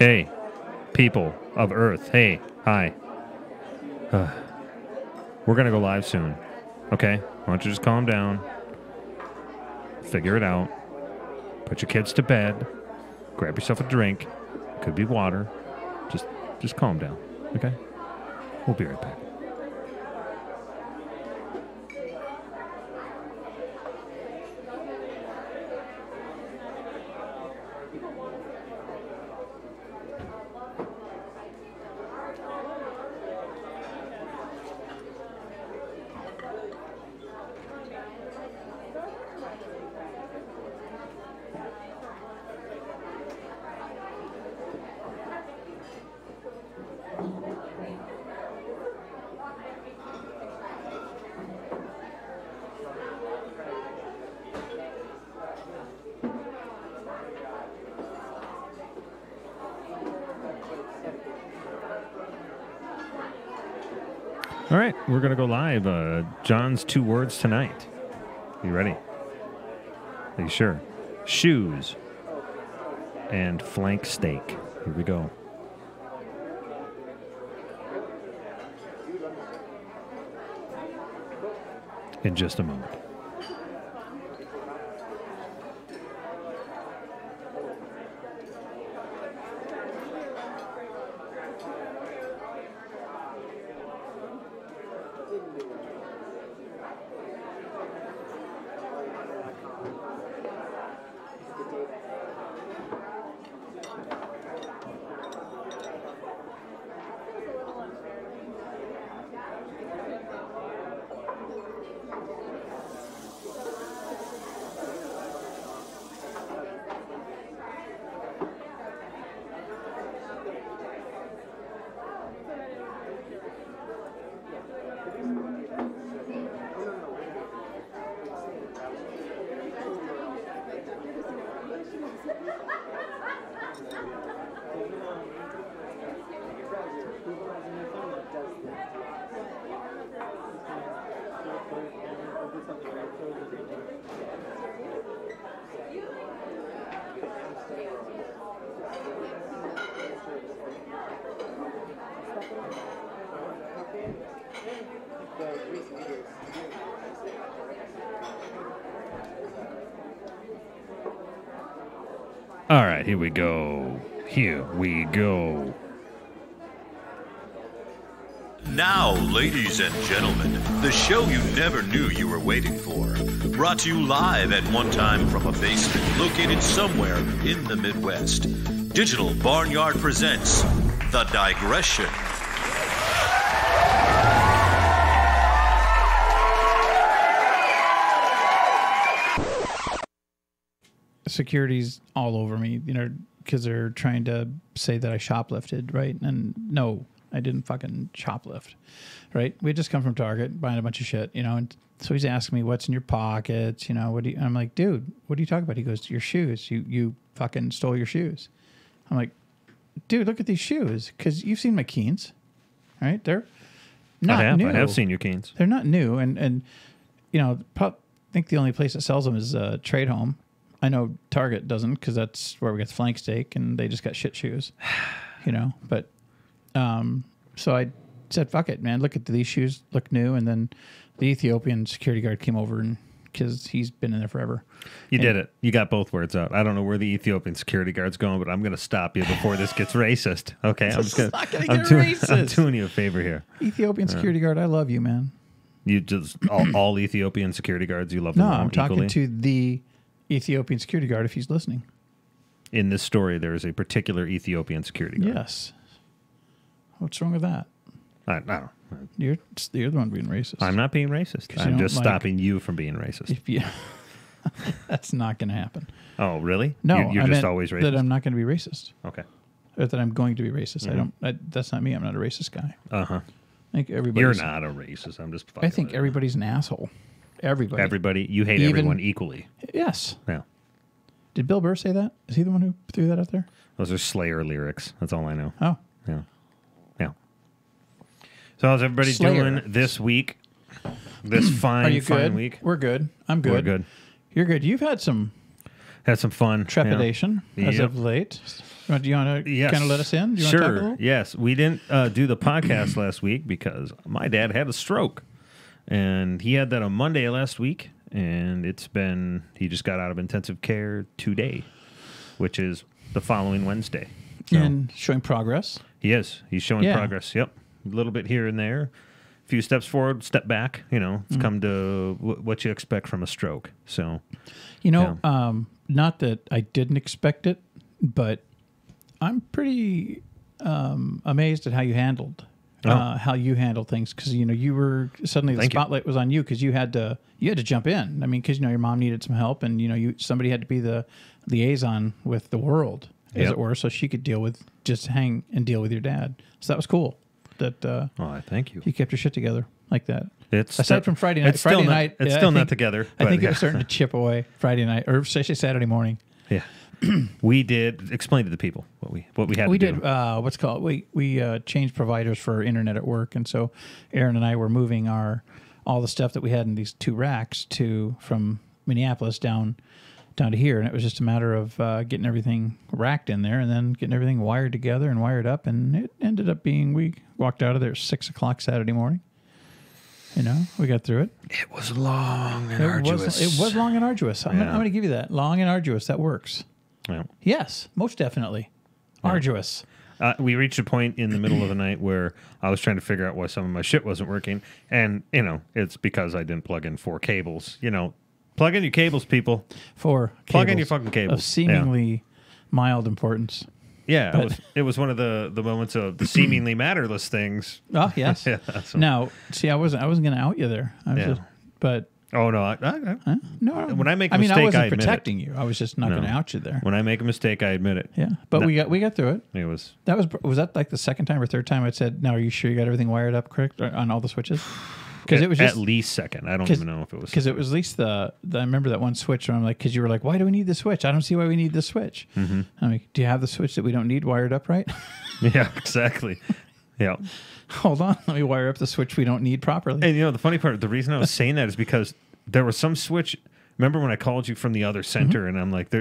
Hey, people of Earth. Hey, hi. We're going to go live soon. Okay? Why don't you just calm down? Figure it out. Put your kids to bed. Grab yourself a drink. Could be water. Just calm down. Okay? We'll be right back. All right, we're going to go live. John's 2 words tonight. You ready? Are you sure? Shoes and flank steak. Here we go. In just a moment. All right, here we go. Here we go. Now, ladies and gentlemen, the show you never knew you were waiting for. Brought to you live at one time from a basement located somewhere in the Midwest. Digital Barnyard presents The Digression. Security's all over me, because they're trying to say that I shoplifted, right? And no, I didn't fucking shoplift, right? We just come from Target buying a bunch of shit, and so he's asking me what's in your pockets, I'm like, dude, what are you talking about? He goes, your shoes. You fucking stole your shoes. I'm like, dude, look at these shoes, because you've seen my Keens, right? They're not new. I have seen your Keens. They're not new, and I think the only place that sells them is Trade Home. I know Target doesn't, because that's where we get the flank steak, and they just got shit shoes, But so I said, fuck it, man. Look at these shoes, look new. And then the Ethiopian security guard came over, and because he's been in there forever. You did it. You got both words out. I don't know where the Ethiopian security guard's going, but I'm going to stop you before this gets racist. Okay, I'm doing you a favor here. Ethiopian security guard, I love you, man. You just all Ethiopian security guards, you love them all I'm talking equally? to the Ethiopian security guard if he's listening. In this story, there is a particular Ethiopian security guard. Yes. What's wrong with that? I don't know. You're the one being racist. I'm not being racist. I'm just stopping you from being racist. That's not going to happen. Oh, really? No, you're just always racist. That I'm not going to be racist. Okay. Or that I'm going to be racist. Mm-hmm. That's not me. I'm not a racist guy. Uh-huh. I think everybody. You're not a racist. I'm just. I think everybody's an asshole. Everybody. You hate everyone equally. Yes. Yeah. Did Bill Burr say that? Is he the one who threw that out there? Those are Slayer lyrics. That's all I know. Oh. Yeah. Yeah. So how's everybody doing this week? This fine week? We're good. I'm good. We're good. You're good. You've had some fun trepidation as of late. Do you want to Yes. kind of let us in? Do you want to talk a Sure. little? Yes. We didn't do the podcast last week because my dad had a stroke. And he had that on Monday last week. And he just got out of intensive care today, which is the following Wednesday. So And showing progress. he is. He's showing Yeah. progress. Yep. A little bit here and there. A few steps forward, step back. It's come to what you expect from a stroke. So, Not that I didn't expect it, but I'm pretty amazed at how you handled things, because you were suddenly the spotlight was on you because you had to jump in. I mean, because your mom needed some help, and somebody had to be the liaison with the world, as it were, so she could deal with your dad. So that was cool. That thank you. you kept your shit together like that. It's Aside from Friday night, it's still not together. I think but it was starting to chip away Friday night, or especially Saturday morning. Yeah. We did explain to the people what we had We to did do. we changed providers for internet at work, and so Aaron and I were moving all the stuff that we had in these 2 racks from Minneapolis down to here, and it was just a matter of getting everything racked in there and then getting everything wired together and wired up, and it ended up being, we walked out of there at 6:00 Saturday morning. We got through it. It was long and arduous. It was long and arduous. I'm going to give you that. Long and arduous. That works. Yeah. Yes, most definitely. Arduous. We reached a point in the middle of the night where I was trying to figure out why some of my shit wasn't working. And, it's because I didn't plug in 4 cables. Plug in your cables, people. Plug in your fucking cables. Of seemingly mild importance. Yeah, it was one of the moments of the seemingly matterless things. Oh, yes. Yeah, so. Now, see, I wasn't going to out you there. Oh, no. No. When I make a mistake, I wasn't admit protecting you. I was just not going to out you there. When I make a mistake, I admit it. Yeah, but we got through it. It was. Was that like the second time or third time I said, "Now, are you sure you got everything wired up correct on all the switches?" Because it was just, at least second. I don't even know if it was, because it was at least I remember that one switch where I'm like, because you were like, "Why do we need the switch? I don't see why we need the switch." Mm-hmm. I'm like, "Do you have the switch that we don't need wired up right?" Yeah, exactly. Yeah. Hold on, let me wire up the switch we don't need properly. And the funny part, the reason I was saying that is because there was some switch. Remember when I called you from the other center, and I'm like,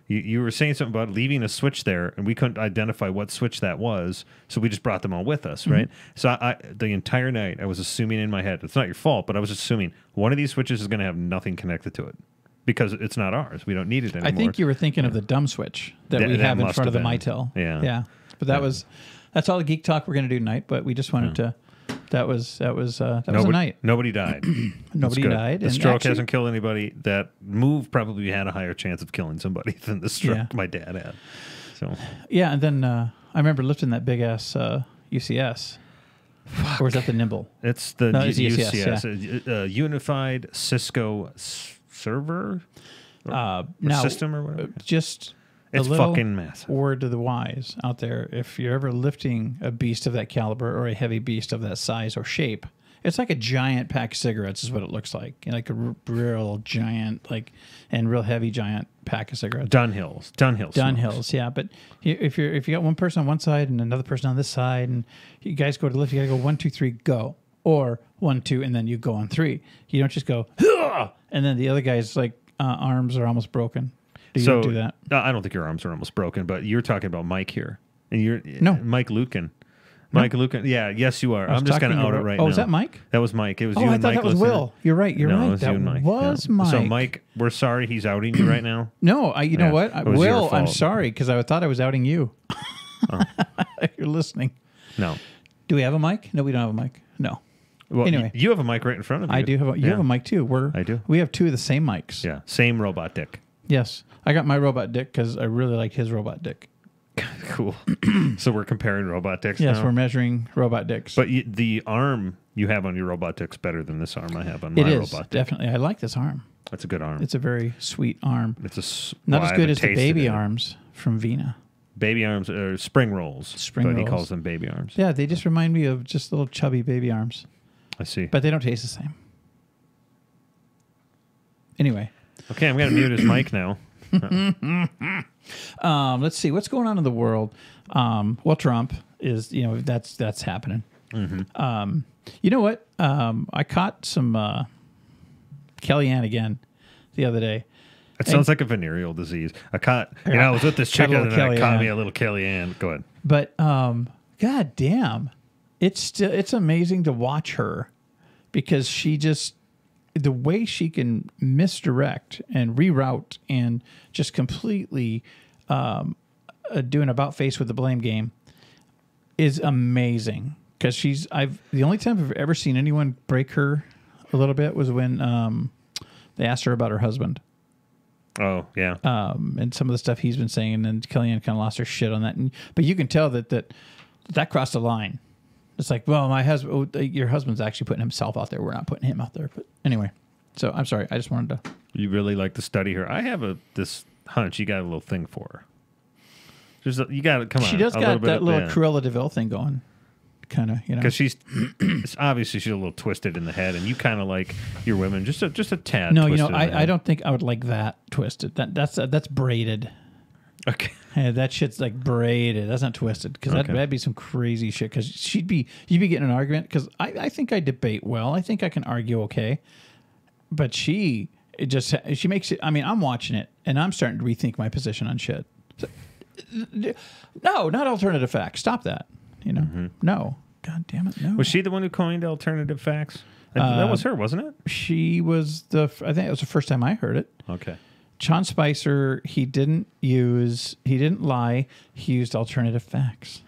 you were saying something about leaving a switch there, and we couldn't identify what switch that was, so we just brought them all with us, right? So the entire night I was assuming in my head, it's not your fault, but I was assuming one of these switches is going to have nothing connected to it because it's not ours. We don't need it anymore. I think you were thinking of the dumb switch that we have in front of the Mitel. Yeah. But that's all the geek talk we're going to do tonight. But we just wanted to. That was a night. Nobody died. Nobody died. The stroke hasn't killed anybody. That move probably had a higher chance of killing somebody than the stroke my dad had. So yeah, and then I remember lifting that big ass UCS. Fuck. Or was that the Nimble? It's the UCS, Unified Cisco server system or whatever. Just it's fucking massive. Word to the wise out there: if you're ever lifting a beast of that caliber or a heavy beast of that size or shape, it's like a giant pack of cigarettes is what it looks like. Like a real giant, and real heavy giant pack of cigarettes. Dunhills. Yeah. But if you got one person on one side and another person on this side, and you guys go to lift, you got to go 1, 2, 3, go, or 1, 2, and then you go on 3. You don't just go, "Hah!" And then the other guy's arms are almost broken. Do you do that? I don't think your arms are almost broken, but you're talking about Mike here, and Mike Lucan. No. Lucan. Yeah, yes, you are. I'm just going to out it right now. Oh, is that Mike? That was Mike. It was you and and Mike. I thought that was Will. You're right. It was you and Mike. Was Mike. So Mike, we're sorry he's outing you right now. No, you know what? Will, I'm sorry because I thought I was outing you. Oh. You're listening. No. Do we have a mic? No, we don't have a mic. No. Well, anyway, you have a mic right in front of you. I do have. You have a mic too. I do. We have 2 of the same mics. Yeah, same robot dick. Yes, I got my robot dick because I really like his robot dick. Cool. So we're comparing robot dicks. Yes, now? we're measuring robot dicks. But the arm you have on your robot dick's better than this arm I have on my robot dick. Definitely. I like this arm. That's a good arm. It's a very sweet arm. It's not as good as the baby arms from Vina. Baby arms are spring rolls. But he calls them baby arms. Yeah, they just remind me of just little chubby baby arms. I see. But they don't taste the same. Anyway. Okay, I'm going to mute his mic now. Let's see what's going on in the world. Well, Trump is, that's happening. Mm-hmm. You know what? I caught some Kellyanne again the other day. It sounds like a venereal disease. I was with this chick and then I caught me a little Kellyanne. Go ahead. But god damn, it's amazing to watch her because the way she can misdirect and reroute and just completely do an about face with the blame game is amazing. Because the only time I've ever seen anyone break her a little bit was when they asked her about her husband. Oh, yeah. And some of the stuff he's been saying, and then Kellyanne kind of lost her shit on that. But you can tell that crossed the line. It's like, well, your husband's actually putting himself out there. We're not putting him out there. But anyway, so I'm sorry. I just wanted to. You really like to study her. I have this hunch you got a little thing for her. You got to come on. She does got that little Cruella de Vil thing going. Kind of, because she's obviously she's a little twisted in the head, and you kind of like your women just a tad. No, I don't think I would like that twisted. That's braided. Okay, yeah, that shit's like braided. That's not twisted because that'd be some crazy shit. Because you'd be getting an argument. Because I think I debate well. I think I can argue okay, but she makes it. I mean, I'm watching it and I'm starting to rethink my position on shit. So, no, not alternative facts. Stop that. No. God damn it, no. Was she the one who coined alternative facts? That was her, wasn't it? She was I think it was the first time I heard it. Okay. Sean Spicer, he didn't lie. He used alternative facts.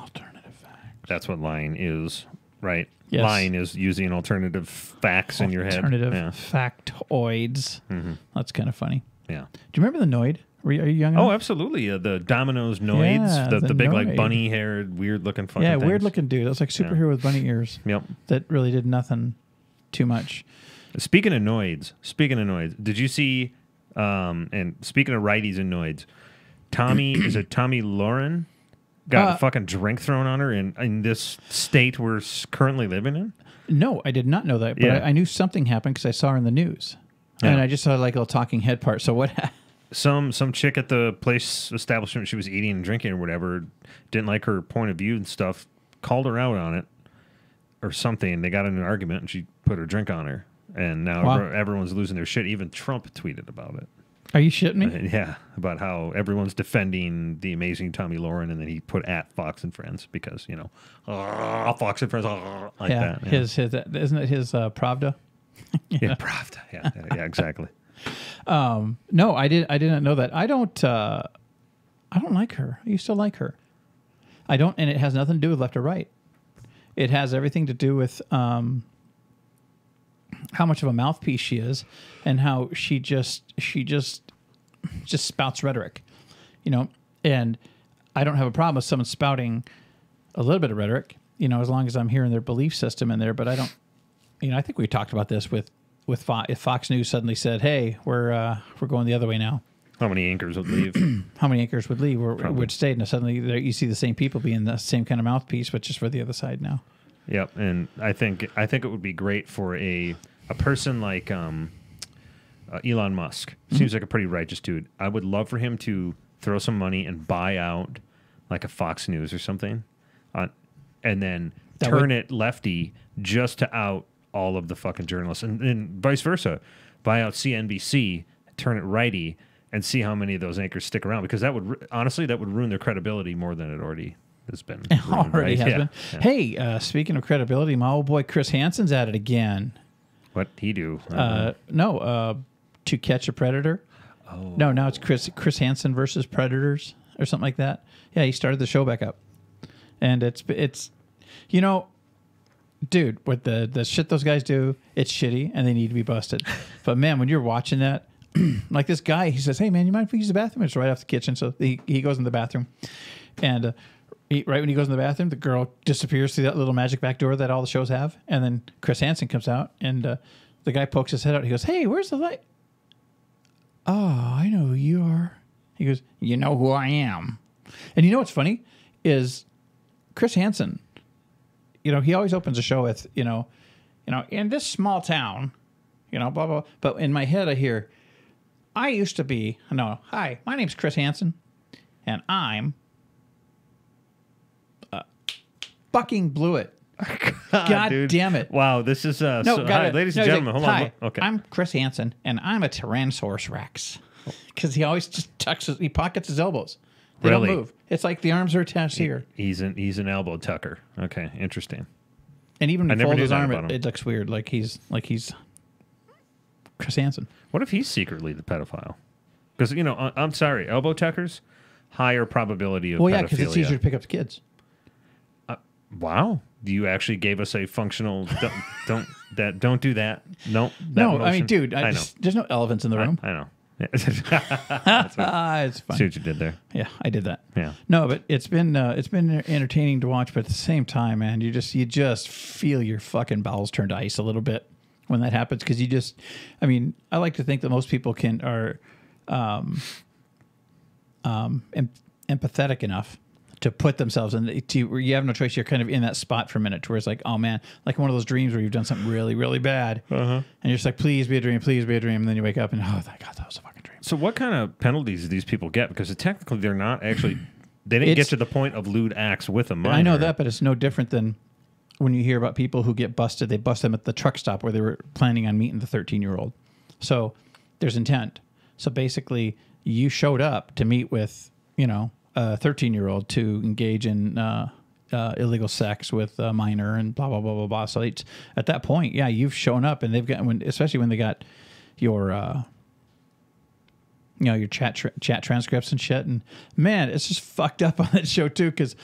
Alternative facts. That's what lying is, right? Yes. Lying is using alternative facts in your head. Alternative factoids. Mm-hmm. That's kind of funny. Yeah. Do you remember the Noid? Are you young enough? Oh, absolutely. The Domino's Noids, the big, Noid. like, bunny-haired, weird-looking fucking things. Weird-looking dude. It was like superhero with bunny ears. Yep. That really did nothing too much. Speaking of Noids, did you see, and speaking of righties and Noids, is it Tommy Lauren got a fucking drink thrown on her in this state we're currently living in? No, I did not know that, but I knew something happened because I saw her in the news. Yeah. And I just saw like a little talking head part. So what happened? Some chick at the place establishment she was eating and drinking or whatever didn't like her point of view and stuff, called her out on it or something. They got in an argument and she put her drink on her. And now everyone's losing their shit. Even Trump tweeted about it. Are you shitting me? Yeah, about how everyone's defending the amazing Tommy Lauren, and then he put at Fox and Friends because, Fox and Friends, like that. Yeah. His isn't it his Pravda? Yeah, Pravda. Yeah, exactly. No, I didn't know that. I don't like her. I used to like her. I don't, and it has nothing to do with left or right. It has everything to do with how much of a mouthpiece she is, and how she just spouts rhetoric, And I don't have a problem with someone spouting a little bit of rhetoric, as long as I'm hearing their belief system in there. But I don't, I think we talked about this with Fox. If Fox News suddenly said, "Hey, we're going the other way now," how many anchors would leave? How many anchors would leave or would stay? And suddenly you see the same people being the same kind of mouthpiece, but just for the other side now. Yep, and I think it would be great for a person like Elon Musk. Seems like a pretty righteous dude. I would love for him to throw some money and buy out like a Fox News or something, and then turn it lefty just to out all of the fucking journalists, and vice versa. Buy out CNBC, turn it righty, and see how many of those anchors stick around. Because that would ruin their credibility more than it already has been. Already has been. Yeah. Hey, speaking of credibility, my old boy Chris Hansen's at it again. What'd he do? To Catch a Predator. Oh. No, now it's Chris Hansen versus Predators or something like that. Yeah, he started the show back up, and it's dude, what the shit those guys do, it's shitty, and they need to be busted. But man, when you're watching that, like this guy, he says, "Hey man, you mind if we use the bathroom?" It's right off the kitchen, so he goes in the bathroom, and right when he goes in the bathroom, the girl disappears through that little magic back door that all the shows have, and then Chris Hansen comes out, and the guy pokes his head out. He goes, "Hey, where's the light?" "Oh, I know who you are." He goes, "You know who I am." And you know what's funny is Chris Hansen, he always opens a show with, in this small town, blah, blah. But in my head, I hear, hi, my name's Chris Hansen, and I'm fucking blew it. God dude. damn it. Wow, this is hi, ladies and gentlemen. Hold on. Okay. I'm Chris Hansen, and I'm a Tyrannosaurus Rex. Because he always just he pockets his elbows. They Really? don't move. It's like the arms are attached here. He's an elbow tucker. Okay, interesting. And even when I you never fold knew his that arm, about him. it looks weird. Like he's Chris Hansen. What if he's secretly the pedophile? Because, I'm sorry, elbow tuckers, higher probability of pedophilia. Well, yeah, because it's easier to pick up the kids. Wow. You actually gave us a functional, don't do that. Nope. No, I mean, dude, I know. There's no elephants in the room. I know. It's fine. See what you did there. Yeah, I did that. Yeah. No, but it's been entertaining to watch, but at the same time, man, you just feel your fucking bowels turn to ice a little bit when that happens, because I like to think that most people are empathetic enough to put themselves in where you have no choice. You're kind of in that spot for a minute where it's like, oh man, like one of those dreams where you've done something really, really bad, and you're just like, please be a dream, and then you wake up and oh my God, that was a fucking dream. So what kind of penalties do these people get? Because technically they're not actually, they didn't get to the point of lewd acts with a minor. I know that, but it's no different than when you hear about people who get busted. They bust them at the truck stop where they were planning on meeting the 13-year-old. So there's intent. So basically you showed up to meet with, a 13-year-old to engage in illegal sex with a minor and blah, blah, blah, blah, blah. So it's, at that point, yeah, you've shown up, and they've got, especially when they got your, your chat transcripts and shit. And man, it's just fucked up on that show too, because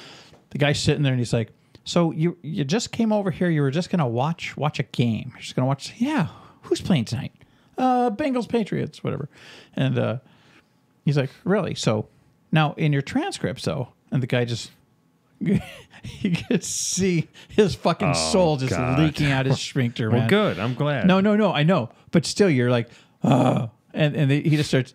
the guy's sitting there and he's like, so you just came over here, you were just going to watch a game. You're just going to watch, yeah, who's playing tonight? Bengals, Patriots, whatever. And he's like, really? So now in your transcripts, though, and the guy just, you could see his fucking soul just leaking out his sphincter, man. Well, good. I'm glad. No, I know. But still, you're like, he just starts,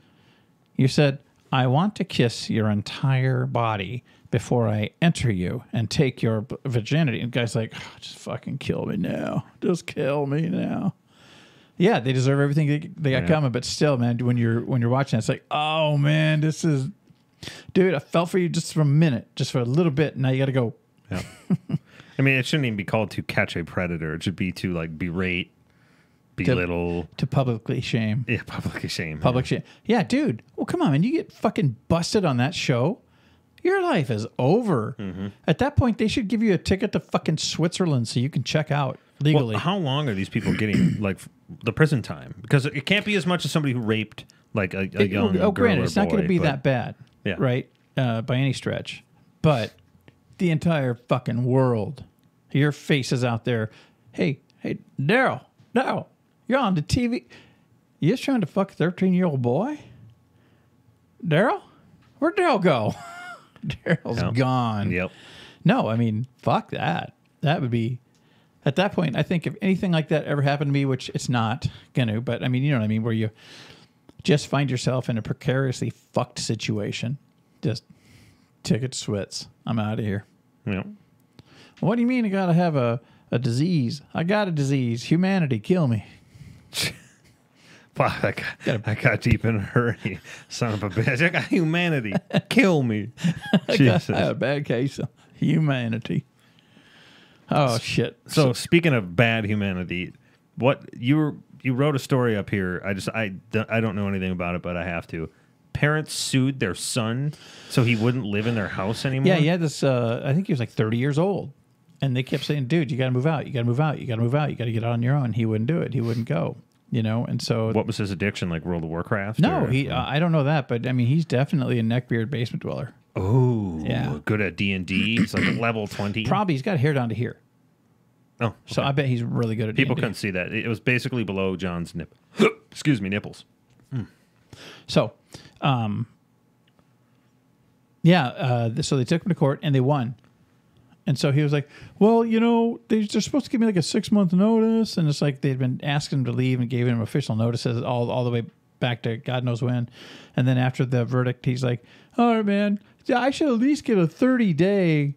you said, I want to kiss your entire body before I enter you and take your virginity. And the guy's like, just fucking kill me now. Just kill me now. Yeah, they deserve everything they got coming. But still, man, when you're watching, it's like, oh, man, this is... Dude, I felt for you just for a minute, just for a little bit. Now you got to go. Yeah. I mean, it shouldn't even be called to catch a predator. It should be to like berate, belittle, to publicly shame. Yeah, publicly shame. Public shame. Yeah, dude. Well, come on, man. You get fucking busted on that show, your life is over. Mm-hmm. At that point, they should give you a ticket to fucking Switzerland so you can check out legally. Well, how long are these people getting like the prison time? Because it can't be as much as somebody who raped like a young girl. Granted, or it's not going to be that bad. Yeah. Right? By any stretch. But the entire fucking world, your face is out there. Hey, Daryl, you're on the TV. You just trying to fuck a 13-year-old boy? Daryl? Where'd Daryl go? Daryl's gone. Yep. No, I mean, fuck that. That would be, at that point, I think if anything like that ever happened to me, which it's not going to, but I mean, you know what I mean, where you just find yourself in a precariously fucked situation. Just ticket to Switz. I'm out of here. Yeah. What do you mean I got to have a disease? I got a disease. Humanity, kill me. Wow, I got deep in a hurry. Son of a bitch. I got humanity. Kill me. Jesus. I had a bad case of humanity. Oh, shit. So speaking of bad humanity, what you wrote a story up here. I don't know anything about it, but I have to. Parents sued their son so he wouldn't live in their house anymore. Yeah, he had this. I think he was like 30 years old, and they kept saying, "Dude, you got to move out. You got to move out. You got to move out. You got to get out on your own." He wouldn't do it. He wouldn't go. And so what was his addiction? Like World of Warcraft? No, I don't know that, but I mean, he's definitely a neckbeard basement dweller. Oh, yeah, good at D&D. He's like a level 20. Probably he's got hair down to here. Oh, okay. So I bet he's really good at People D&D. couldn't see that. It was basically below John's excuse me, nipples. So, so they took him to court and they won. And so he was like, well, they're supposed to give me like a 6-month notice. And it's like they'd been asking him to leave and gave him official notices all the way back to God knows when. And then after the verdict, he's like, all right, man, I should at least get a 30-day,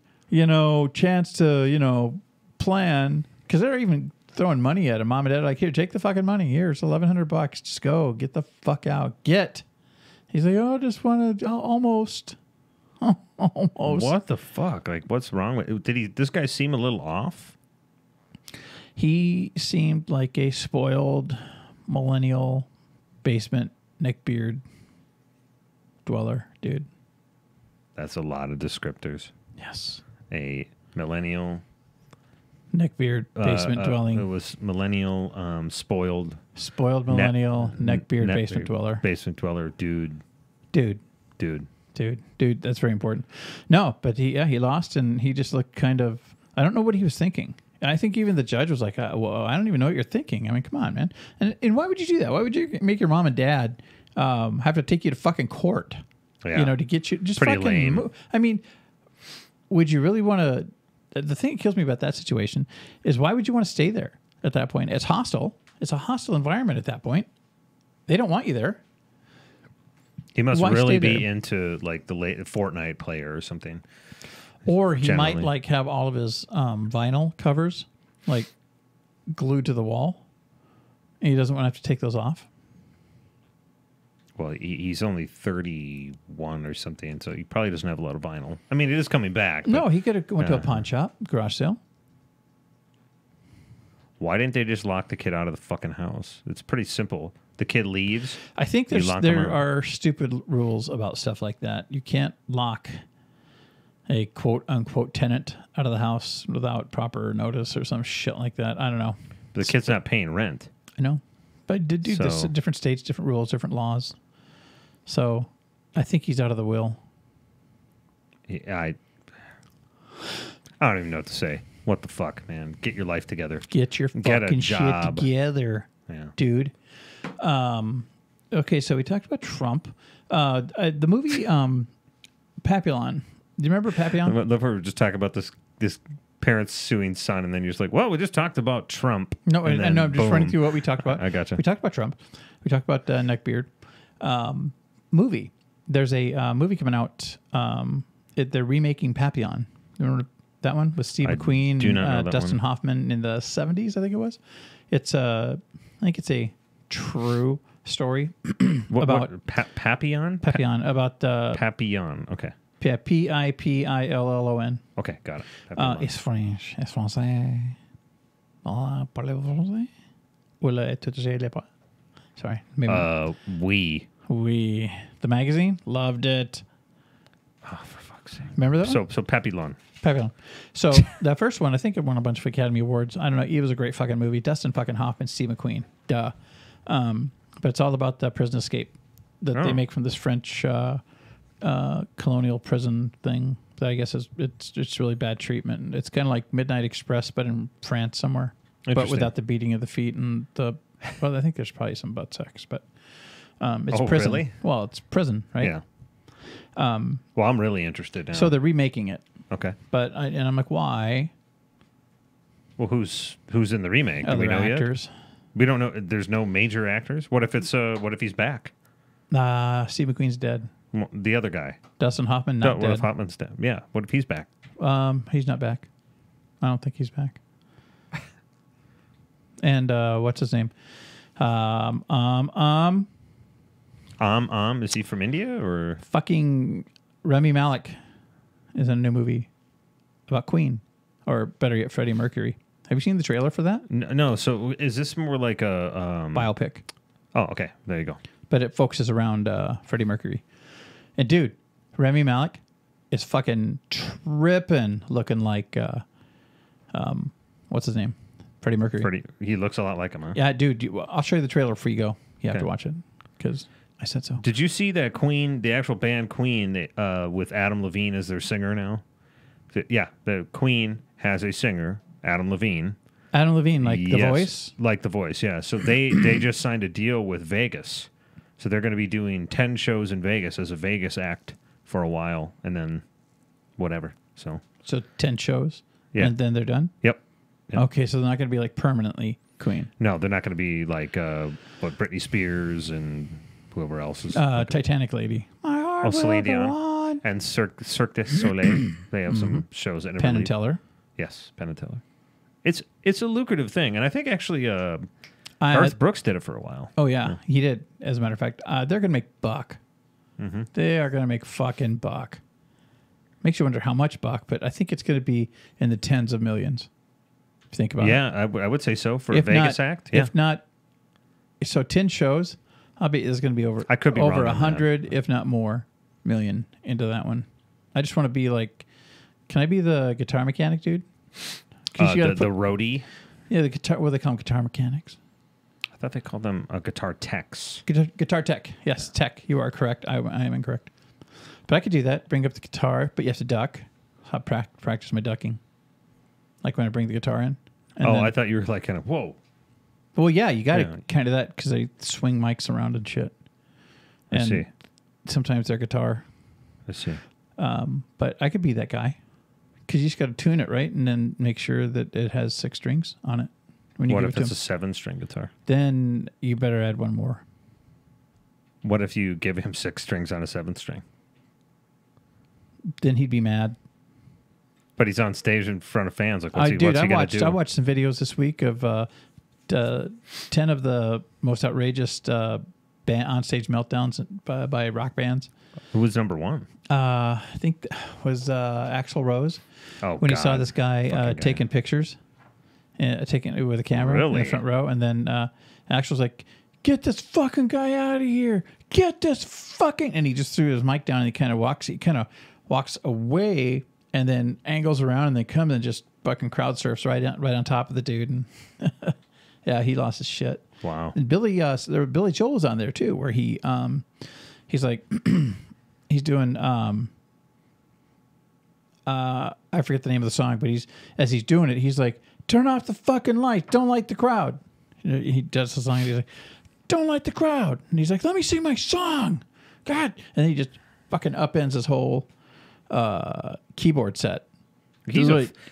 chance to, plan. Because they're even throwing money at him. Mom and dad are like, here, take the fucking money. Here, it's $1,100. Just go. Get the fuck out. Get. He's like, oh, I just want to almost. What the fuck? Like, what's wrong with? Did this guy seem a little off? He seemed like a spoiled millennial basement neckbeard dweller, dude. That's a lot of descriptors. Yes. A millennial neckbeard basement dwelling. It was millennial, spoiled millennial neckbeard basement dweller. Basement dweller, dude. That's very important. No, but he lost, and he just looked kind of. I don't know what he was thinking. And I think even the judge was like, "Well, I don't even know what you're thinking." I mean, come on, man. And why would you do that? Why would you make your mom and dad have to take you to fucking court? Yeah. You know, to get you just pretty fucking. lame. I mean, would you really want to? The thing that kills me about that situation is why would you want to stay there at that point? It's hostile. It's a hostile environment at that point. They don't want you there. He must Why really stay be there? into like the late Fortnite player or something. Or he Generally. might like have all of his vinyl covers like glued to the wall, and he doesn't want to have to take those off. Well, he's only 31 or something, so he probably doesn't have a lot of vinyl. I mean, it is coming back. But, No, he could have went to a pawn shop, garage sale. why didn't they just lock the kid out of the fucking house? It's pretty simple. The kid leaves. I think You lock 'em there out. are stupid rules about stuff like that. You can't lock a quote unquote tenant out of the house without proper notice or some shit like that. I don't know. The kid's not paying rent. I know, but dude, this So- different states, different rules, different laws. So, I think he's out of the will. I don't even know what to say. What the fuck, man? Get your life together. Get your Get a fucking shit job. together, Yeah. dude. Okay, so we talked about Trump. The movie Papillon. Do you remember Papillon? I love how we're just talking about this parents suing son, and then you're just like, well, we just talked about Trump. No, and I know. I'm just running boom. through what we talked about. I gotcha. We talked about Trump. We talked about Neckbeard. Movie. There's a movie coming out. They're remaking Papillon. You remember that one with Steve I McQueen, do not know and that Dustin one. Hoffman in the 70s, I think it was. I think it's a true story about Papillon? Papillon, about Papillon. Okay. Pipillon. Okay, got it. Papillon. It's French. It's français. Parlez-vous français? Ou le tout pas? Sorry. Maybe we. We. The magazine? Loved it. Oh, for fuck's sake. Remember that one? So Papillon. Papillon. So that first one, I think it won a bunch of Academy Awards. I don't know. It was a great fucking movie. Dustin fucking Hoffman, Steve McQueen. Duh. But it's all about the prison escape that they make from this French colonial prison thing. That I guess it's really bad treatment. It's kind of like Midnight Express, but in France somewhere, but Interesting. without the beating of the feet and the. Well, I think there's probably some butt sex, but it's Oh, prison. really? Well, it's prison, right? Yeah. Well, I'm really interested now. So they're remaking it, okay. but I'm like, why? Well, who's in the remake? Do Other we know actors. yet? We don't know. There's no major actors. What if he's back? Steve McQueen's dead. Well, the other guy. Dustin Hoffman No, not what if dead. Hoffman's dead? Yeah. What if he's back? He's not back. I don't think he's back. And what's his name? Is he from India or? Fucking Rami Malek is in a new movie about Queen, or better yet, Freddie Mercury. Have you seen the trailer for that? No. So is this more like a Biopic, Oh, okay. There you go. but it focuses around Freddie Mercury. And dude, Rami Malek is fucking tripping, looking like what's his name? Freddie Mercury. He looks a lot like him, huh? Yeah, dude. I'll show you the trailer before you go. You have Okay. to watch it because I said so. Did you see that Queen, the actual band Queen, with Adam Levine as their singer now? Yeah, the Queen has a singer, Adam Levine. Adam Levine, like The Yes, Voice. like The Voice, yeah. So they just signed a deal with Vegas, so they're going to be doing 10 shows in Vegas as a Vegas act for a while, and then whatever. So 10 shows. Yeah. And then they're done? yep. Yep. Okay, so they're not going to be like permanently Queen. No, they're not going to be like Britney Spears and whoever else is. Titanic Lady. My heart Celine will go Dion. on. And Cirque du Soleil. They have some shows that never Penn and leave. Teller. Yes, Penn and Teller. It's a lucrative thing, and I think actually Garth Brooks did it for a while. Oh, yeah, he did. As a matter of fact, they're going to make buck. Mm-hmm. They are going to make fucking buck. Makes you wonder how much buck, but I think it's going to be in the tens of millions. Think about it. Yeah, I would say so for a Vegas act. Yeah. If not, so 10 shows, there's going to be over. I could be over wrong on 100, if not more, million into that one. I just want to be like, can I be the guitar mechanic, dude? The roadie. Yeah, the guitar. What do they call them? Guitar mechanics. I thought they called them guitar techs. Guitar tech. Yes, tech. You are correct. I am incorrect. But I could do that. Bring up the guitar, but you have to duck. I'll practice my ducking. Like when I bring the guitar in. And I thought you were like kind of, whoa. Well, yeah, you got to kind of that because they swing mics around and shit. And I see. Sometimes their guitar. I see. But I could be that guy because you just got to tune it right and then make sure that it has 6 strings on it. When you What give if it to it's him. a 7-string guitar? Then you better add one more. What if you give him 6 strings on a 7th string? Then he'd be mad. But he's on stage in front of fans. Like, what's he I going to do? I watched some videos this week of 10 of the most outrageous on-stage meltdowns by rock bands. Who was number 1? I think was Axl Rose. Oh, when God. he saw this guy taking pictures, taking it with a camera in the front row, and then Axl's like, "Get this fucking guy out of here! Get this fucking!" And he just threw his mic down and he kind of walks away and then angles around and then comes and just fucking crowd surfs right on top of the dude. And yeah, he lost his shit. Wow. And Billy Joel was on there too, where he's like, he's doing, I forget the name of the song, but as he's doing it, he's like, "Turn off the fucking lights. Don't light the crowd." He does the song and he's like, "Don't light the crowd." And he's like, "Let me sing my song. God." And he just fucking upends his whole keyboard set. He's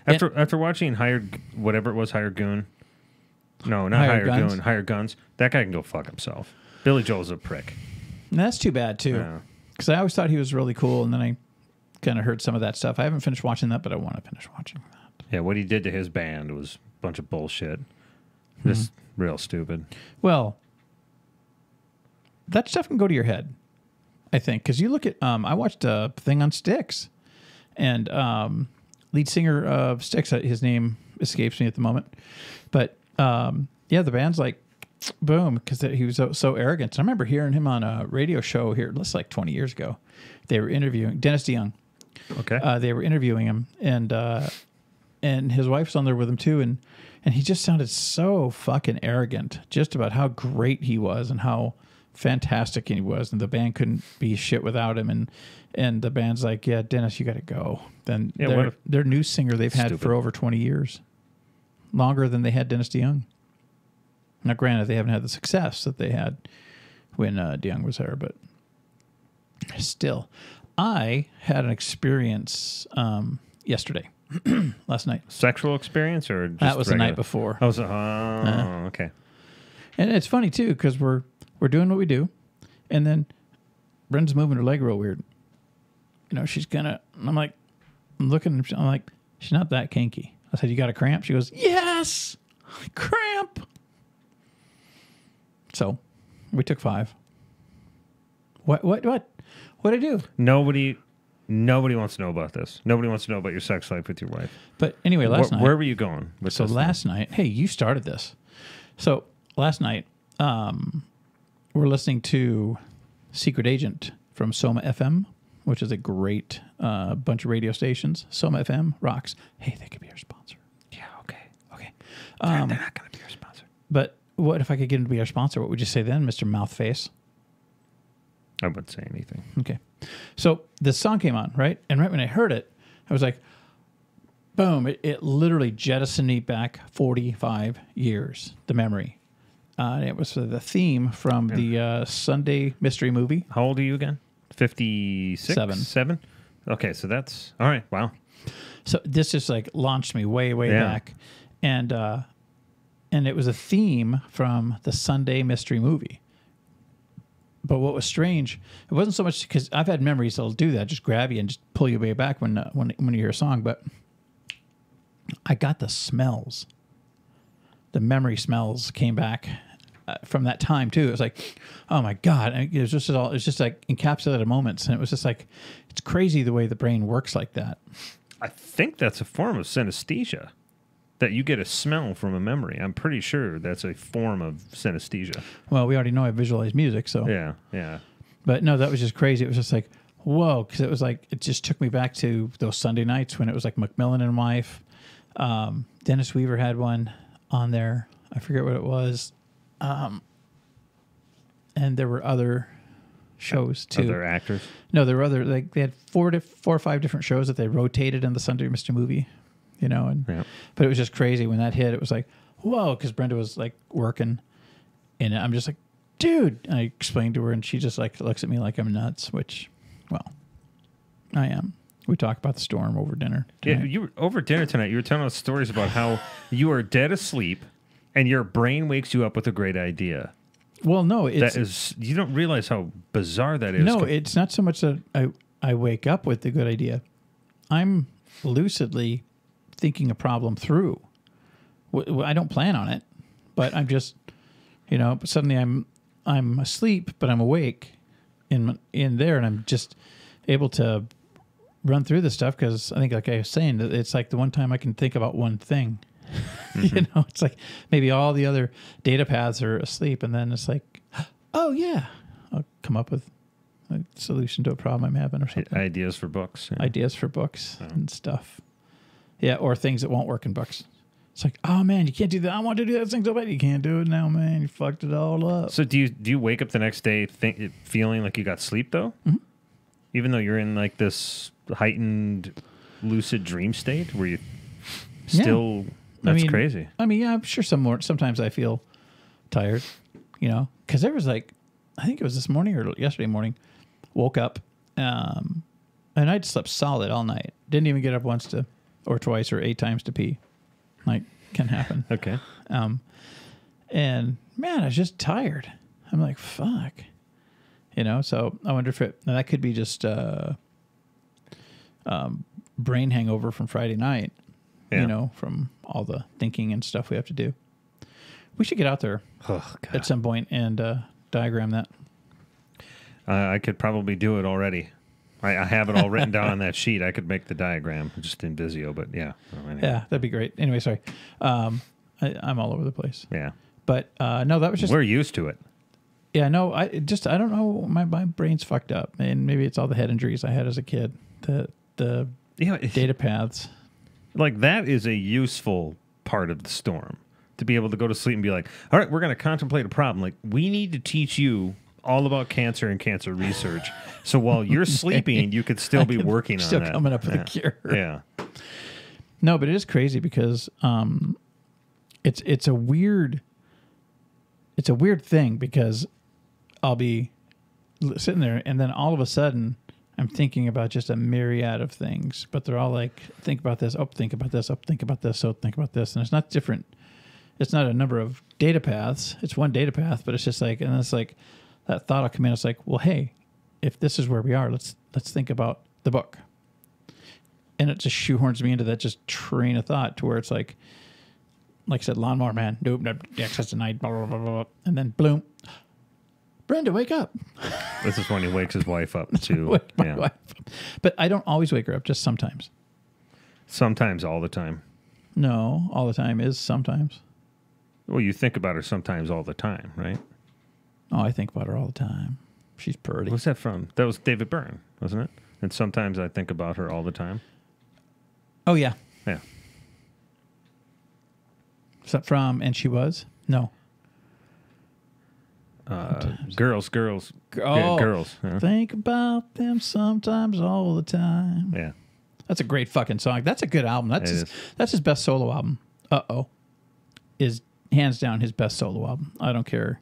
after watching Hired Goon. No, not Hired Goon. Hired Guns. That guy can go fuck himself. Billy Joel's a prick. And that's too bad too. Because I always thought he was really cool, and then I kind of heard some of that stuff. I haven't finished watching that, but I want to finish watching that. Yeah, what he did to his band was a bunch of bullshit. Just real stupid. Well, that stuff can go to your head, I think, because you look at. I watched a thing on Styx, and lead singer of Styx, his name escapes me at the moment, but yeah, the band's like, boom, because he was so arrogant. And I remember hearing him on a radio show here, that's like 20 years ago. They were interviewing Dennis DeYoung. Okay. They were interviewing him, and his wife's on there with him too, and he just sounded so fucking arrogant, just about how great he was and how fantastic he was, and the band couldn't be shit without him, and the band's like, "Yeah, Dennis, you got to go." Then their new singer they've had for over 20 years, longer than they had Dennis DeYoung. Now, granted, they haven't had the success that they had when DeYoung was there, but still, I had an experience yesterday, last night. Sexual experience, or just that was regular? the night before. Oh, okay. And it's funny too because we're doing what we do, and then Brenda's moving her leg real weird. You know, she's gonna. I'm like, I'm looking. I'm like, she's not that kinky. I said, "You got a cramp?" She goes, "Yes, cramp." So, we took 5. What did I do? Nobody wants to know about this. Nobody wants to know about your sex life with your wife. But anyway, last night. Where were you going? So last night, hey, you started this. So last night, we're listening to Secret Agent from Soma FM, which is a great bunch of radio stations. Soma FM rocks. Hey, they could be our sponsor. Yeah, okay. They're not going to be our sponsor. But what if I could get him to be our sponsor? What would you say then, Mr. Mouthface? I wouldn't say anything. Okay. So this song came on, right? And right when I heard it, I was like, boom. It literally jettisoned me back 45 years, the memory. It was the theme from the Sunday mystery movie. How old are you again? 56? 7? Okay, so that's... All right, wow. So this just like launched me way back. And it was a theme from the Sunday mystery movie. But what was strange, it wasn't so much because I've had memories that'll do that, just grab you and just pull you way back when you hear a song. But I got the smells. The memory smells came back from that time too. It was like, oh my God. And it was just like encapsulated moments. And it was just like, it's crazy the way the brain works like that. I think that's a form of synesthesia. that you get a smell from a memory. I'm pretty sure that's a form of synesthesia. Well, we already know I visualize music, so. Yeah. But no, that was just crazy. It was just like, whoa, because it was like, it just took me back to those Sunday nights when it was like Macmillan and Wife. Dennis Weaver had one on there. I forget what it was. And there were other shows too. Other actors? No, there were other, like they had 4 or 5 different shows that they rotated in the Sunday Mr. Movie, you know, and but it was just crazy when that hit. It was like, whoa, because Brenda was like working, and I'm just like, dude. And I explained to her, and she just like looks at me like I'm nuts, which, well, I am. We talked about the storm over dinner tonight. Yeah, you were over dinner tonight. You were telling us stories about how you are dead asleep, and your brain wakes you up with a great idea. Well, no, it's... you don't realize how bizarre that is. No, it's not so much that I wake up with the good idea. I'm lucidly thinking a problem through. I don't plan on it, but I'm just, you know, suddenly I'm asleep, but I'm awake in there, and I'm just able to run through this stuff because I think, like I was saying, it's like the one time I can think about one thing. Mm-hmm. You know, it's like maybe all the other data paths are asleep, and then it's like, oh yeah, I'll come up with a solution to a problem I'm having or something. Ideas for books. Yeah. Ideas for books and stuff. Yeah, or things that won't work in books. It's like, oh man, you can't do that. I want to do that thing so bad. You can't do it now, man. You fucked it all up. So do you wake up the next day feeling like you got sleep though? Mm-hmm. Even though you're in like this heightened lucid dream state where you still... Yeah. That's crazy. I mean, yeah, I'm sure sometimes I feel tired, you know, because there was like, I think it was this morning or yesterday morning, woke up, and I'd slept solid all night. Didn't even get up once or twice or 8 times to pee. Like, can happen. Okay. And man, I was just tired. I'm like, fuck. You know, so I wonder if that could be just brain hangover from Friday night. Yeah. You know, from all the thinking and stuff we have to do. We should get out there at some point and diagram that. I could probably do it already. I have it all written down on that sheet. I could make the diagram just in Visio, but yeah. Well, anyway. Yeah, that'd be great. Anyway, sorry. I'm all over the place. Yeah. But no, that was just... We're used to it. Yeah, no, I don't know. My brain's fucked up. And maybe it's all the head injuries I had as a kid. The data paths. Like, that is a useful part of the storm, to be able to go to sleep and be like, all right, we're going to contemplate a problem. Like, we need to teach you all about cancer and cancer research. So while you're sleeping, you could still be working on that. Still coming up with a cure. Yeah. No, but it is crazy because it's a weird thing because I'll be sitting there and then all of a sudden I'm thinking about just a myriad of things, but they're all like, think about this, think about this, think about this, think about this. And it's not different. It's not a number of data paths. It's one data path, but it's just like, and it's like, that thought will come in. It's like, well, hey, if this is where we are, let's think about the book. And it just shoehorns me into that just train of thought to where it's like I said, Lawnmower Man, nope, access tonight, blah, blah, blah, blah. And then, bloom. Brenda, wake up. This is when he wakes his wife up, too. Wife up. But I don't always wake her up, just sometimes. Sometimes, all the time. No, all the time is sometimes. Well, you think about her sometimes all the time, right? Oh, I think about her all the time. She's pretty. What's that from? That was David Byrne, wasn't it? And sometimes I think about her all the time. Oh, yeah. Yeah. Is that from And She Was? No. Girls. Oh, girls. Yeah. Think about them sometimes all the time. Yeah. That's a great fucking song. That's a good album. That's his best solo album. Is hands down his best solo album. I don't care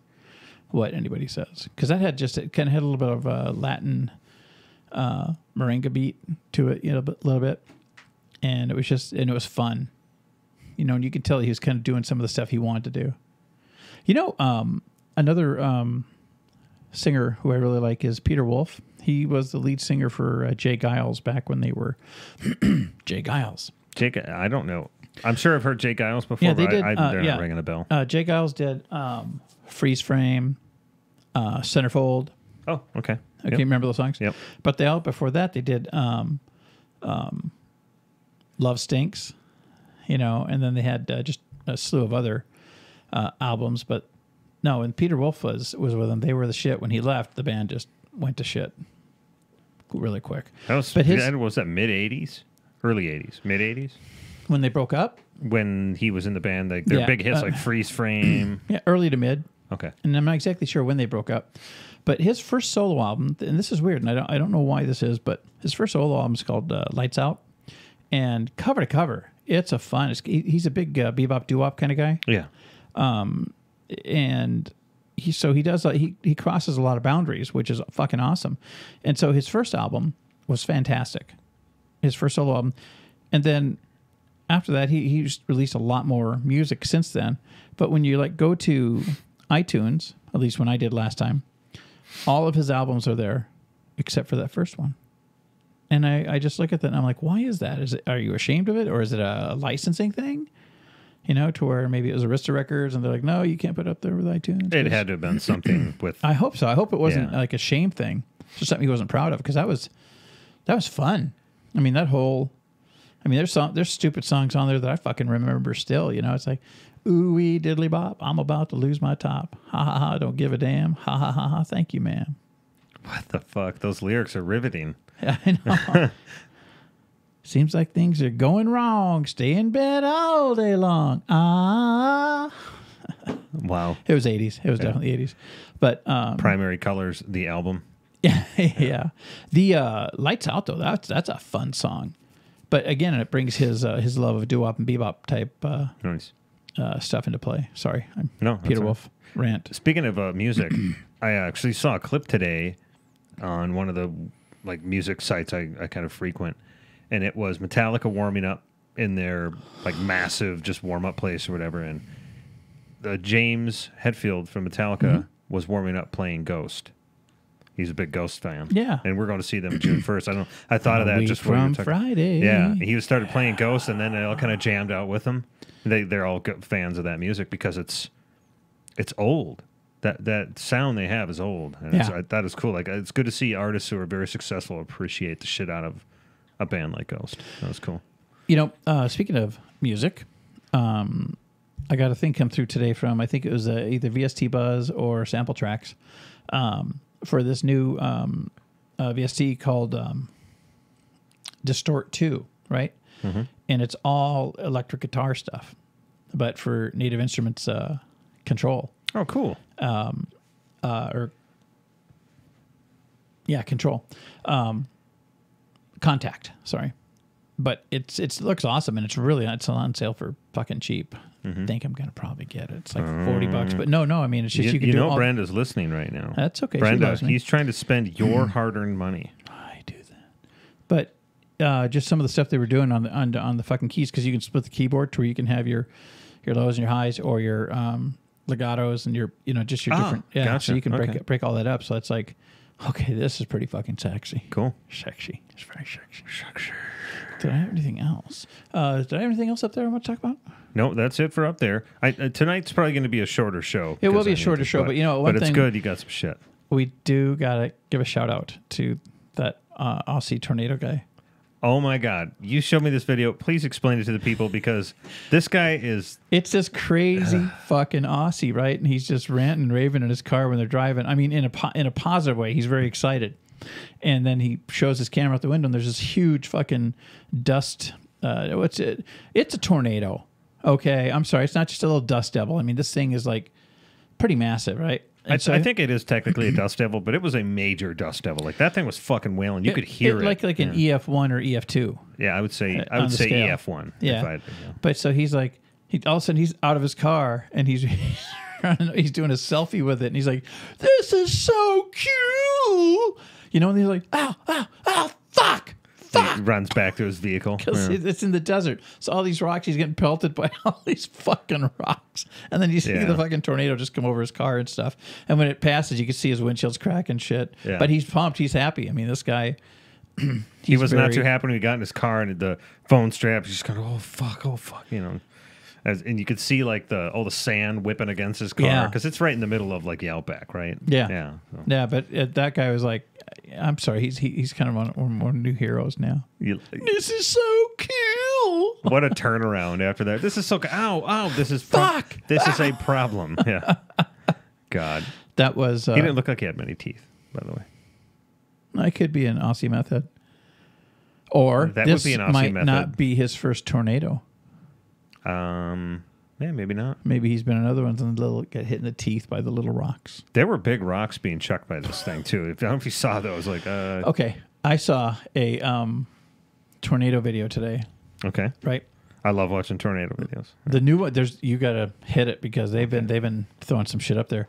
what anybody says. Because that it kind of had a little bit of a Latin merengue beat to it, you know, a little bit. And it was fun. You know, and you could tell he was kind of doing some of the stuff he wanted to do. You know, another singer who I really like is Peter Wolf. He was the lead singer for Jay Giles back when they were Jay Giles. I don't know. I'm sure I've heard Jay Giles before, yeah, they did, they're not ringing a bell. Jay Giles did Freeze Frame, Centerfold. Oh, okay. Okay, remember those songs? Yep. But before that, they did Love Stinks. you know, and then they had just a slew of other albums. But no, when Peter Wolf was with them, they were the shit. When he left, the band just went to shit really quick. Was that mid 80s, early 80s, mid 80s? When they broke up? When he was in the band, like their big hits like Freeze Frame. Yeah, early to mid. Okay. And I'm not exactly sure when they broke up. But his first solo album, and this is weird, and I don't know why this is, but his first solo album is called Lights Out. And cover to cover, it's a fun. He's a big bebop doo-wop kind of guy. Yeah. And he does he crosses a lot of boundaries, which is fucking awesome. And so his first album was fantastic, his first solo album, and then after that he's released a lot more music since then. But when you like go to iTunes, at least when I did last time, all of his albums are there except for that first one. And I just look at that and I'm like, why is that? Are you ashamed of it, or is it a licensing thing? You know, to where maybe it was Arista Records and they're like, no, you can't put it up there with iTunes. It had to have been something with... I hope so. I hope it wasn't like a shame thing. It's just something he wasn't proud of, because that was fun. I mean, there's stupid songs on there that I fucking remember still. You know, it's like, ooh-wee diddly bop, I'm about to lose my top. Ha ha ha, don't give a damn. Ha ha ha ha, thank you, ma'am. What the fuck? Those lyrics are riveting. Yeah, I know. Seems like things are going wrong. Stay in bed all day long. Ah. Wow. It was 80s. It was definitely 80s. But Primary Colors, the album. Yeah, yeah. The Lights Out, though, that's a fun song. But again, it brings his love of doo-wop and bebop type Nice. Stuff into play. Sorry, I'm No, Peter Wolf rant. Speaking of music, I actually saw a clip today on one of the like music sites I kind of frequent, and it was Metallica warming up in their like massive just warm up place or whatever, and James Hetfield from Metallica was warming up playing Ghost. He's a big Ghost fan. Yeah. And we're going to see them June 1st. I thought of that just from Friday. Yeah. He started playing Ghost, and then they all kind of jammed out with him. They're all good fans of that music because it's old. That sound they have is old. And that is cool. Like, it's good to see artists who are very successful appreciate the shit out of a band like Ghost. That was cool. You know, speaking of music, I got a thing come through today from, I think it was either VST Buzz or Sample Tracks, for this new VST called Distort 2, right? Mm-hmm. And it's all electric guitar stuff, but for Native Instruments control. Oh, cool. Control. Contact, sorry. But it looks awesome, and it's on sale for fucking cheap. I think I'm gonna probably get it. It's like $40, but no. I mean, it's just you know Brenda's listening right now. That's okay. Brenda, he's trying to spend your hard-earned money. I do that, but just some of the stuff they were doing on the fucking keys, because you can split the keyboard to where you can have your lows and your highs, or your legatos and your just your different. Yeah, gotcha. So you can break all that up. So it's like, okay, this is pretty fucking sexy. Cool. Sexy. It's very sexy. Did I have anything else? Did I have anything else up there I want to talk about? No, that's it for up there. Tonight's probably going to be a shorter show. It will be a shorter show, but one thing, thing... But it's good. You got some shit. We do got to give a shout out to that Aussie tornado guy. Oh, my God. You showed me this video. Please explain it to the people, because this guy is... It's this crazy fucking Aussie, right? And he's just ranting and raving in his car when they're driving. I mean, in a positive way. He's very excited. And then he shows his camera out the window, and there's this huge fucking dust. What's it? It's a tornado. Okay, I'm sorry. It's not just a little dust devil. I mean, this thing is like pretty massive, right? I think it is technically a dust devil, but it was a major dust devil. Like, that thing was fucking wailing. You could hear it. Like an EF1 or EF2. Yeah, I would say EF1. Yeah. But so he's like, all of a sudden he's out of his car, and he's doing a selfie with it, and he's like, "This is so cool." And he's like, ow, fuck. He runs back to his vehicle. Because it's in the desert. So all these rocks, he's getting pelted by all these fucking rocks. And then you see the fucking tornado just come over his car and stuff. And when it passes, you can see his windshield's cracking shit. Yeah. But he's pumped. He's happy. I mean, this guy... he was not too happy when he got in his car and the phone straps. He's just going, oh, fuck. And you could see like all the sand whipping against his car, because it's right in the middle of like the outback, right? Yeah. But that guy was like, I'm sorry, he's kind of one of new heroes now. This is so cool. Oh, what a turnaround after that. This is so... Ow. This is... Fuck. This is a problem. Yeah. God. that was. He didn't look like he had many teeth, by the way. I could be an Aussie method. Or That this would be an Aussie might method. not be his first tornado. Yeah, maybe not. Maybe he's been another one and get hit in the teeth by the little rocks. There were big rocks being chucked by this thing, too. I don't know if you saw those. Like, Okay. I saw a tornado video today, okay. right? I love watching tornado videos. The new one, you got to hit it because they've been throwing some shit up there.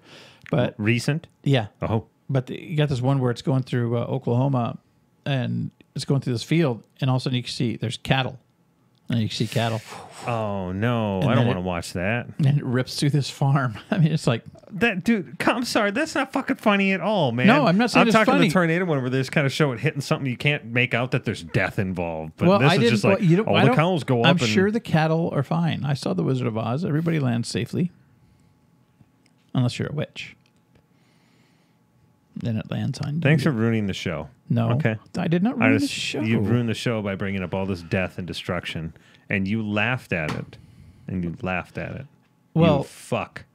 But Recent? yeah. Oh. But you got this one where it's going through Oklahoma and it's going through this field and all of a sudden you can see there's cattle. And you can see cattle. Oh, no. And I don't then want to watch that. And it rips through this farm. I mean, it's like... That dude, I'm sorry, that's not fucking funny at all, man. No, I'm not saying it's talking funny. the tornado one where they just kind of show it hitting something you can't make out that there's death involved. But Well, this I is didn't. just like all the cows go up. I'm sure the cattle are fine. I saw the Wizard of Oz. Everybody lands safely, unless you're a witch. Then it lands on you. Thanks for ruining the show. No, okay. I did not ruin the show. You ruined the show by bringing up all this death and destruction, and you laughed at it. Well, you fuck.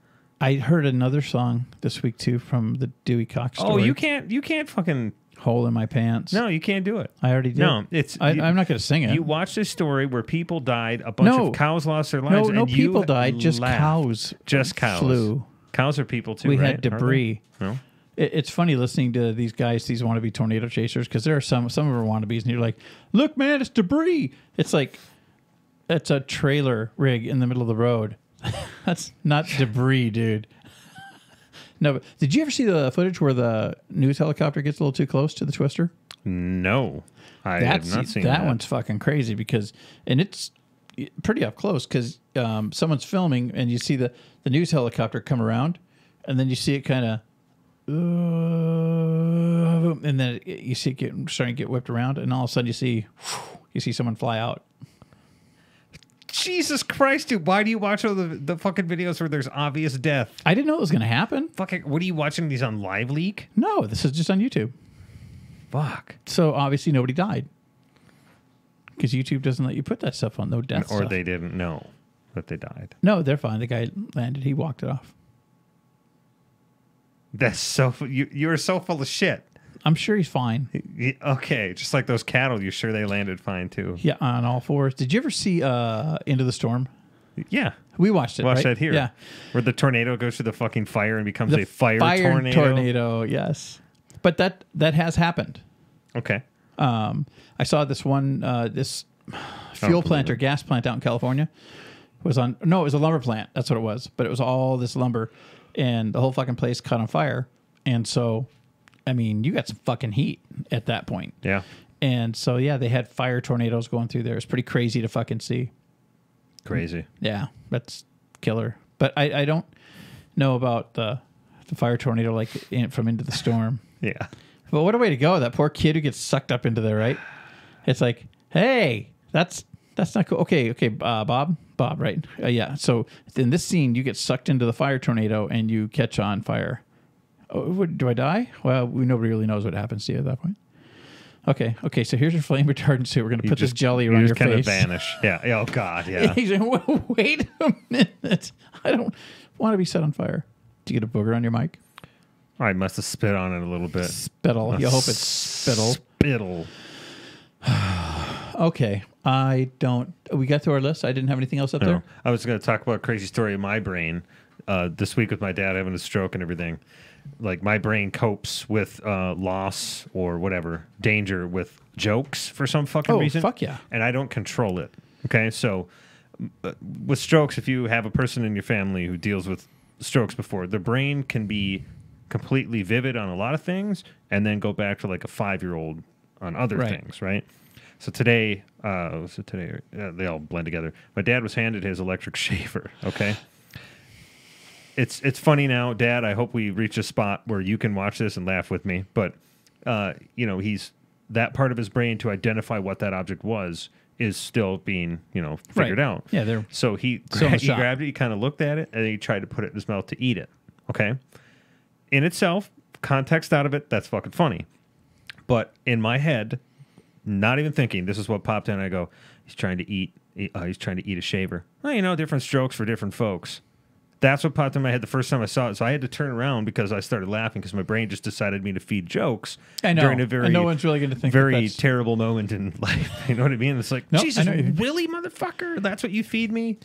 I heard another song this week too from the Dewey Cox story. Oh, you can't fucking... Hole in My Pants. No, you can't do it. I already did. No, I'm not going to sing it. You watched a story where people died, a bunch of cows lost their lives. No and people you died. Just laughed. cows. Just cows. Flew. Cows are people too. We right? had debris. No. It's funny listening to these guys, these wannabe tornado chasers, because there are some of them are wannabes, and you're like, look, man, it's debris. It's like, it's a trailer rig in the middle of the road. That's not debris, dude. No, but did you ever see the footage where the news helicopter gets a little too close to the twister? No, I have not seen that. That one's fucking crazy and it's pretty up close because someone's filming and you see the news helicopter come around and then you see it kind of, and then you see it starting to get whipped around and all of a sudden you see someone fly out. Jesus Christ, dude! Why do you watch all the fucking videos where there's obvious death? I didn't know it was going to happen. Fucking, what are you watching these on Live Leak? No, this is just on YouTube. Fuck. So obviously nobody died because YouTube doesn't let you put that stuff on. No death Or stuff. they didn't know that they died. No, they're fine. The guy landed. He walked it off. That's so... You're so full of shit. I'm sure he's fine. Okay, just like those cattle, you're sure they landed fine, too. Yeah, on all fours. Did you ever see Into the Storm? Yeah. We watched it, Watched right? that here. Yeah. Where the tornado goes through the fucking fire and becomes The a fire tornado. tornado, yes. But that has happened. Okay. I saw this one, this fuel plant or gas plant out in California. It was a lumber plant. That's what it was. But it was all this lumber, and the whole fucking place caught on fire. And so, I mean, you got some fucking heat at that point. Yeah. And so, yeah, they had fire tornadoes going through there. It's pretty crazy to fucking see. Crazy. Yeah, that's killer. But I don't know about the fire tornado like from Into the Storm. Yeah. But what a way to go. That poor kid who gets sucked up into there, right? It's like, hey, that's not cool. Okay, Bob, right? Yeah. So in this scene, you get sucked into the fire tornado and you catch on fire. Oh, do I die? Well, nobody really knows what happens to you at that point. Okay. So here's your flame retardant suit. We're going to put this jelly around your face. You just kind of vanish. Yeah. Oh, God, yeah. He's like, wait a minute. I don't want to be set on fire. Do you get a booger on your mic? I must have spit on it a little bit. Spittle. You hope it's spittle. Spittle. Okay. We got through our list. I didn't have anything else up there. I was going to talk about a crazy story in my brain this week with my dad having a stroke and everything. Like, my brain copes with loss or whatever, danger with jokes for some fucking reason. Fuck yeah. And I don't control it. Okay? So, with strokes, if you have a person in your family who deals with strokes before, the brain can be completely vivid on a lot of things and then go back to like a 5-year-old on other things, right? So today, they all blend together. My dad was handed his electric shaver, okay? It's funny now, Dad. I hope we reach a spot where you can watch this and laugh with me. But, he's that part of his brain to identify what that object was is still being, figured out. Yeah, so he grabbed it, he kind of looked at it, and he tried to put it in his mouth to eat it, okay? In itself, context out of it, that's fucking funny. But in my head, not even thinking, this is what popped in. I go, he's trying to eat he's trying to eat a shaver. Well, different strokes for different folks. That's what popped in my head the first time I saw it. So I had to turn around because I started laughing because my brain just decided me to feed jokes. I know. During a very, and no one's really going to think very terrible moment in life. You know what I mean? It's like, No, Jesus, Willie, motherfucker, that's what you feed me?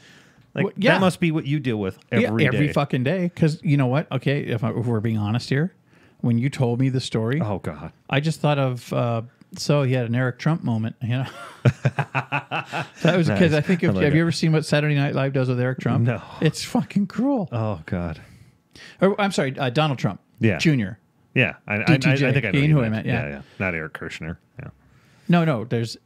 Like, Well, yeah. That must be what you deal with every day. Every fucking day. Because you know what? Okay, if we're being honest here, when you told me the story, Oh, God. I just thought of, so he had an Eric Trump moment, That was because Nice. I think, have you ever seen what Saturday Night Live does with Eric Trump? No. It's fucking cruel. Oh, God. Or, I'm sorry, Donald Trump. Yeah. Jr. Yeah. I DTJ. think I know You know what who I meant, yeah. Yeah. Not Eric Kirshner. Yeah. No, there's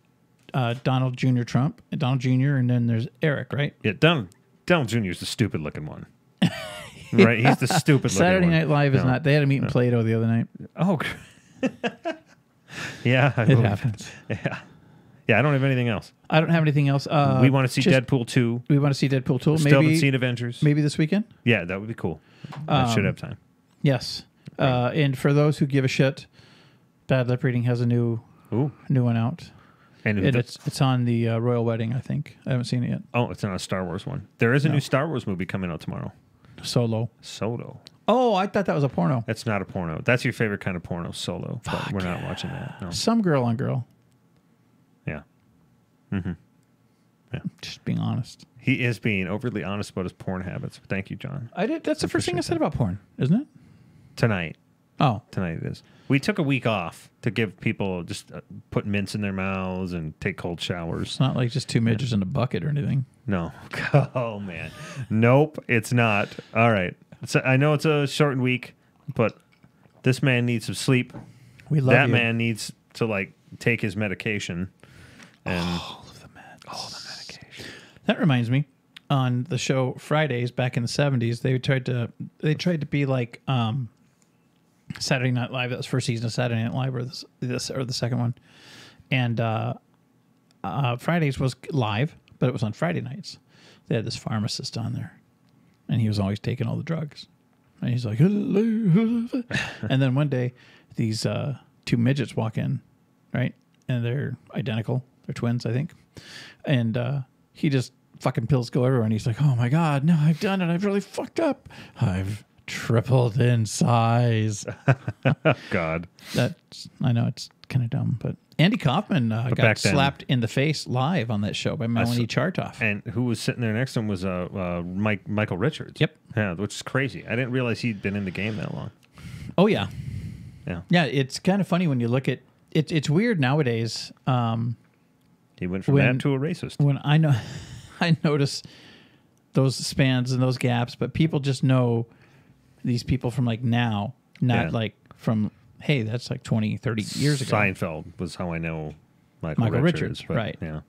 Donald Jr. Trump, and Donald Jr., and then there's Eric, right? Yeah, Donald Jr. is the stupid looking one. Right? He's the stupid looking Saturday one. Night Live is not. They had a meet in Play-Doh the other night. Oh, yeah. It happens. Yeah. Yeah, I don't have anything else. I don't have anything else. We want to see Deadpool 2. We want to see Deadpool 2. Still haven't seen Avengers. Maybe this weekend? Yeah, that would be cool. I should have time. Yes. And for those who give a shit, Bad Lip Reading has a new one out. And It's on the Royal Wedding, I think. I haven't seen it yet. Oh, it's not a Star Wars one. There is a new Star Wars movie coming out tomorrow. Solo. Oh, I thought that was a porno. That's not a porno. That's your favorite kind of porno, Solo. But we're not watching that. No. Some girl on girl. Yeah. Mm-hmm. Yeah. Just being honest. He is being overly honest about his porn habits. Thank you, John. I did. That's the first thing I said about porn, isn't it? Tonight Tonight it is. We took a week off to give people just put mints in their mouths and take cold showers. It's not like just two midgets in a bucket or anything. No. Oh, man. Nope, it's not. All right. So I know it's a shortened week, but this man needs some sleep. We love that you. man needs to take his medication. And all the medication. That reminds me, on the show Fridays back in the 70s, they tried to be like Saturday Night Live. That was first season of Saturday Night Live, or the second one. And Fridays was live, but it was on Friday nights. They had this pharmacist on there, and he was always taking all the drugs. And he's like, and then one day, these two midgets walk in, right? And they're identical. They're twins, I think. And he just fucking pills go everywhere. And he's like, oh my God, no, I've done it. I've really fucked up. I've tripled in size. God. I know it's kind of dumb, but Andy Kaufman got slapped in the face live on that show by Melanie Chartoff. And who was sitting there next to him was Michael Richards. Yep. Yeah, which is crazy. I didn't realize he'd been in the game that long. Oh, yeah. Yeah. Yeah, it's kind of funny when you look at it. It's weird nowadays. He went from that to a racist. When I notice those spans and those gaps, but people just know these people from now, not like from, hey, that's like 20, 30 years ago. Seinfeld was how I know Michael Richards. But, right. Yeah.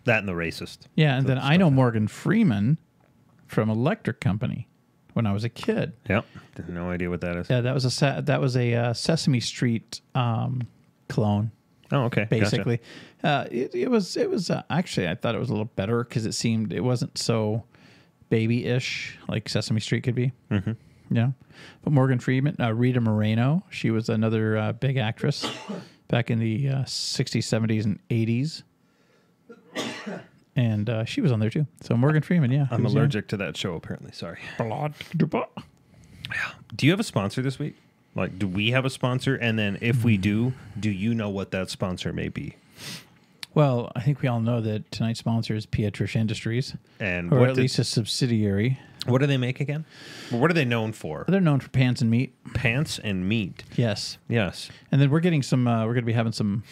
That and the racist. Yeah, and then I know Morgan Freeman from Electric Company when I was a kid. Yep. No idea what that is. Yeah, that was a Sesame Street clone. Oh, okay. Basically, gotcha. It was actually, I thought it was a little better because it wasn't so baby-ish like Sesame Street could be. Mm-hmm. Yeah, but Morgan Freeman, Rita Moreno, she was another big actress back in the 60s, 70s, and 80s. And she was on there too. So Morgan Freeman, yeah. I'm allergic to that show, apparently. Sorry. Do you have a sponsor this week? Like, do we have a sponsor? And then if we do you know what that sponsor may be? Well, I think we all know that tonight's sponsor is Pietrish Industries, and or at least a subsidiary. What do they make again? What are they known for? They're known for pants and meat. Pants and meat. Yes. Yes. And then we're getting some. We're going to be having some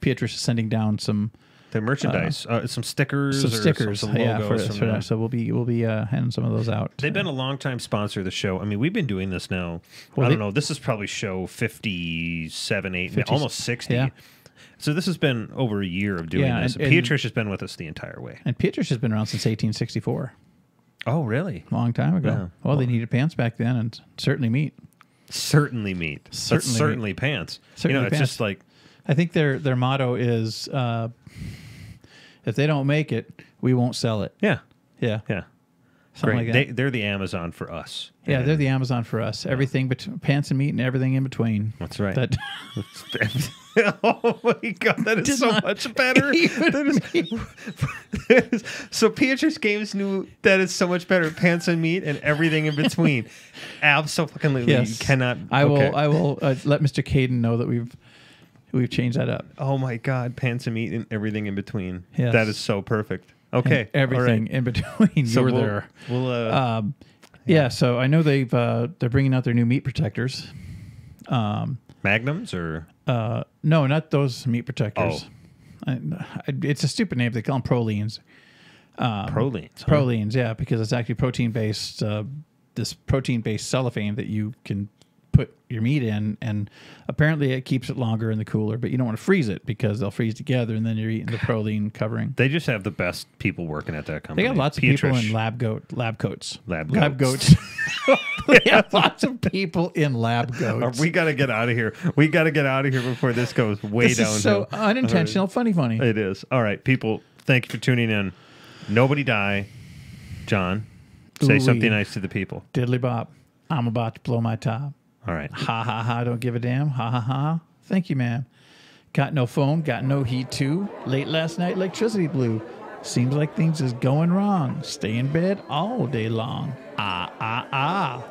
Pietrish sending down some. The merchandise, some stickers, some stickers, some logos. For that. So we'll be handing some of those out. They've been a long-time sponsor of the show. I mean, we've been doing this now. I don't know. This is probably show 57, 8, almost 60. Yeah. So this has been over a year of doing this. And Pietrish has been with us the entire way. And Pietrish has been around since 1864. Oh, really? Long time ago. Yeah. Well, they needed pants back then, and certainly meat. Certainly meat. Certainly pants. Certainly it's pants. just like, I think their motto is, if they don't make it, we won't sell it. Yeah. Yeah. Yeah. Something Great. like that. They're the Amazon for us. Yeah, And they're the Amazon for us. Everything between pants and meat and everything in between. That's right. That Oh my God, that is Did so not much better. So Beatrice Games knew that is so much better. Pants and meat and everything in between. Absolutely. yes, You cannot. I will. okay. I will let Mr. Caden know that we've changed that up. Oh my God, pants and meat and everything in between. Yes. That is so perfect. Okay. And everything in between. So you were we'll, there. We'll, Yeah. So I know they're bringing out their new meat protectors. Magnums or? No, not those meat protectors. Oh. It's a stupid name. They call them prolines. Prolines. Huh? Prolines, yeah, because it's actually protein-based. This protein-based cellophane that you can put your meat in, and apparently it keeps it longer in the cooler. But you don't want to freeze it because they'll freeze together, and then you're eating the proline covering. They just have the best people working at that company. They got lots of people in lab coats. Lab goats. They have lots of people in lab goats. We got to get out of here. We got to get out of here before this goes way This downhill. is so unintentional, funny. It is. All right, people, thank you for tuning in. Nobody die. John, say Ooh-wee. something nice to the people. Diddly bop. I'm about to blow my top. All right. Ha ha ha, don't give a damn. Ha ha ha. Thank you, ma'am. Got no phone, got no heat too. Late last night, electricity blew. Seems like things is going wrong. Stay in bed all day long. Ah, ah, ah.